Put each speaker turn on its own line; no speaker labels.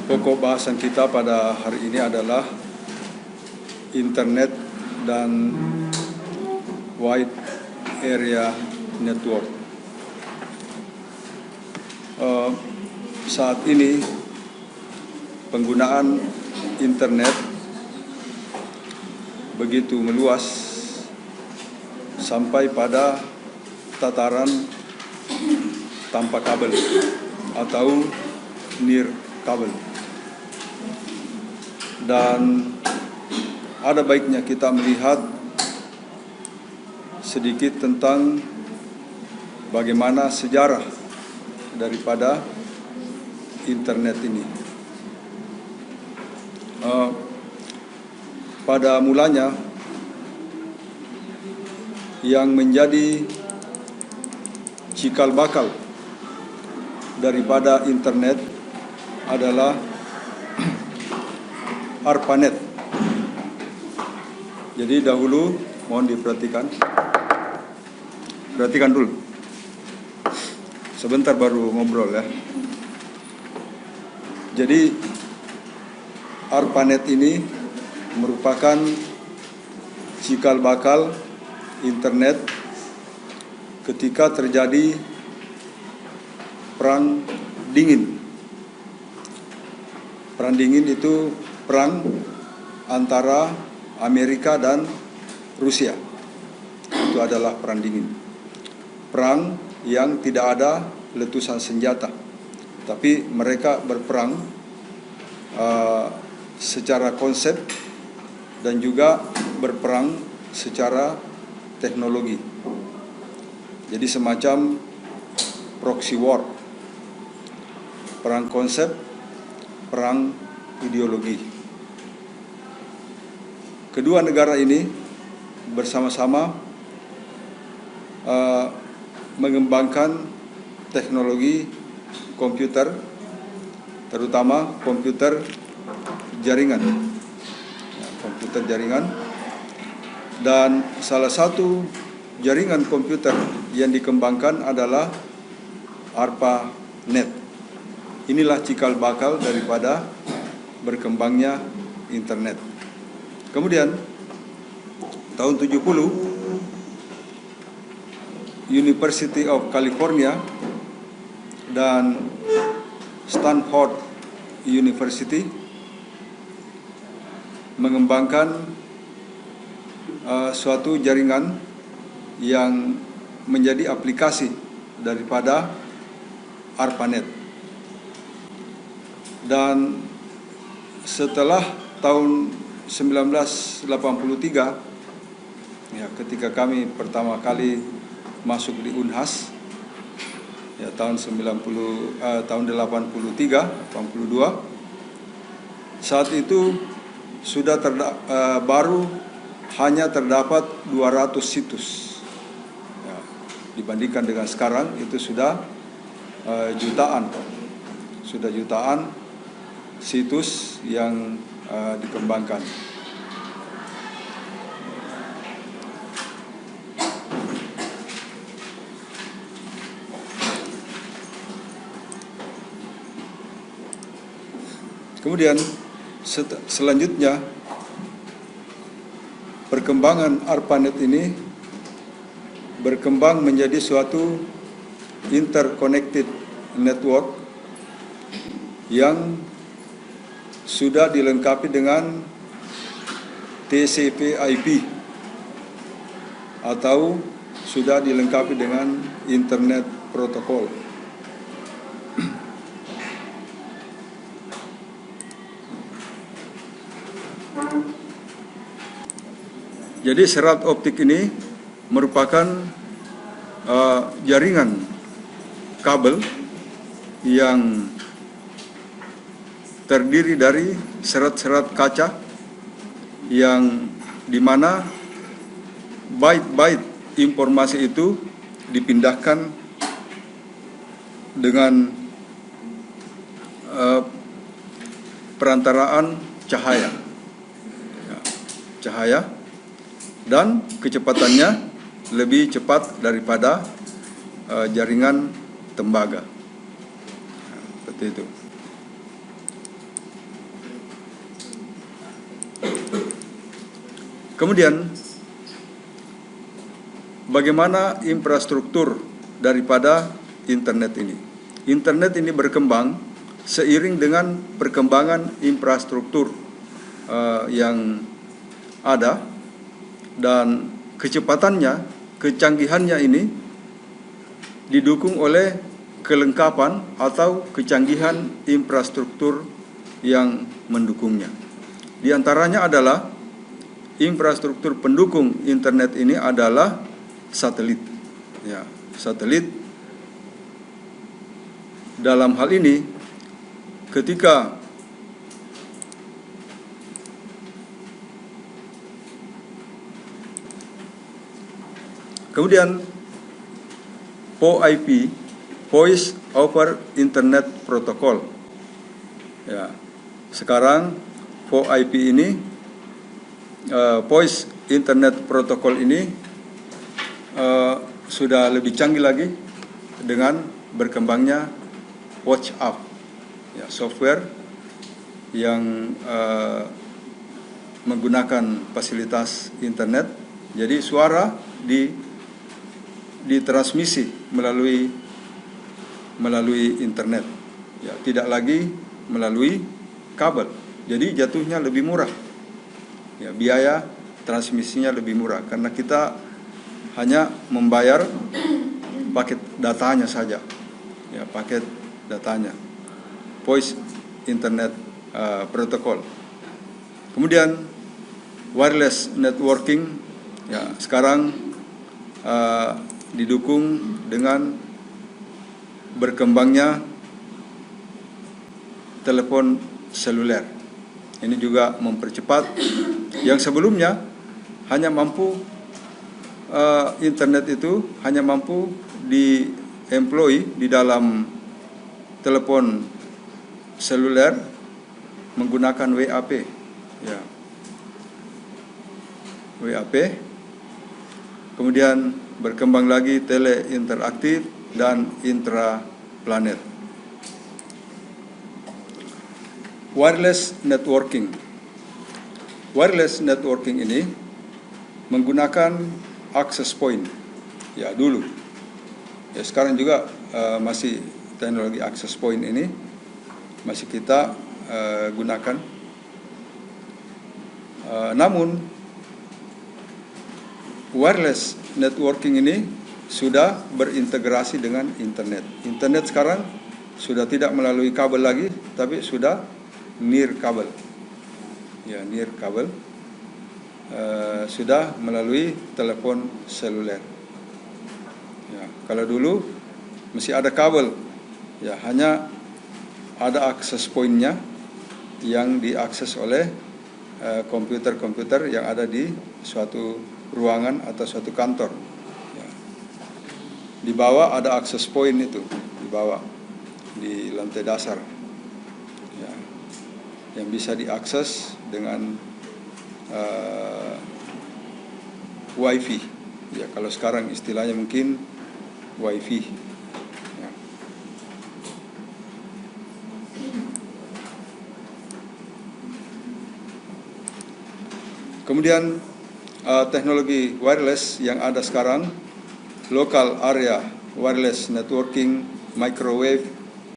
Pokok bahasan kita pada hari ini adalah Internet dan Wide Area Network. Saat ini penggunaan internet begitu meluas sampai pada tataran tanpa kabel atau near kabel. Dan ada baiknya kita melihat sedikit tentang bagaimana sejarah daripada internet ini. Pada mulanya yang menjadi cikal bakal daripada internet adalah ARPANET. Jadi dahulu mohon diperhatikan. Perhatikan dulu. Sebentar baru ngobrol ya. Jadi ARPANET ini merupakan cikal bakal internet ketika terjadi perang dingin. Perang dingin itu perang antara Amerika dan Rusia. Itu adalah perang dingin. Perang yang tidak ada letusan senjata, tapi mereka berperang secara konsep dan juga berperang secara teknologi. Jadi semacam proxy war, perang konsep, perang ideologi. Kedua negara ini bersama-sama mengembangkan teknologi komputer, terutama komputer jaringan. Komputer jaringan, dan salah satu jaringan komputer yang dikembangkan adalah ARPANET. Inilah cikal bakal daripada berkembangnya internet. Kemudian tahun 70 University of California dan Stanford University mengembangkan suatu jaringan yang menjadi aplikasi daripada ARPANET. Dan setelah tahun 1983, ya, ketika kami pertama kali masuk di Unhas, ya, tahun 83, 82, saat itu sudah baru hanya terdapat 200 situs. Ya, dibandingkan dengan sekarang itu sudah jutaan situs yang dikembangkan. Kemudian selanjutnya perkembangan ARPANET ini berkembang menjadi suatu interconnected network yang sudah dilengkapi dengan TCP/IP atau sudah dilengkapi dengan Internet Protocol. Jadi serat optik ini merupakan jaringan kabel yang terdiri dari serat-serat kaca yang dimana byte-byte informasi itu dipindahkan dengan perantaraan cahaya. Cahaya dan kecepatannya lebih cepat daripada jaringan tembaga. Seperti itu. Kemudian bagaimana infrastruktur daripada internet ini? Internet ini berkembang seiring dengan perkembangan infrastruktur yang ada, dan kecepatannya, kecanggihannya ini didukung oleh kelengkapan atau kecanggihan infrastruktur yang mendukungnya. Di antaranya adalah infrastruktur pendukung internet ini adalah satelit. Ya, satelit dalam hal ini ketika kemudian VoIP, Voice over Internet Protocol. Ya, sekarang VoIP ini, Voice Internet Protocol ini sudah lebih canggih lagi dengan berkembangnya WhatsApp, ya, software yang menggunakan fasilitas internet. Jadi suara ditransmisi melalui internet, ya, tidak lagi melalui kabel. Jadi jatuhnya lebih murah, ya, biaya transmisinya lebih murah karena kita hanya membayar paket datanya saja, ya, paket datanya, voice internet protocol. Kemudian wireless networking, ya, sekarang didukung dengan berkembangnya telepon seluler. Ini juga mempercepat yang sebelumnya hanya mampu internet itu hanya mampu di-employ di dalam telepon seluler menggunakan WAP, ya, WAP. Kemudian berkembang lagi tele interaktif dan intraplanet. Wireless networking. Wireless networking ini menggunakan access point. Ya, dulu. Ya, sekarang juga masih teknologi access point ini masih kita gunakan. Namun wireless networking ini sudah berintegrasi dengan internet. Internet sekarang sudah tidak melalui kabel lagi, tapi sudah near kabel. Ya, near kabel. Sudah melalui telepon seluler. Ya, kalau dulu masih ada kabel, ya, hanya ada akses pointnya yang diakses oleh komputer-komputer yang ada di suatu ruangan atau suatu kantor. Ya. Di bawah ada akses point itu, di bawah, di lantai dasar, ya, yang bisa diakses dengan WiFi. Ya, kalau sekarang istilahnya mungkin WiFi. Ya. Kemudian teknologi wireless yang ada sekarang, local area wireless networking, microwave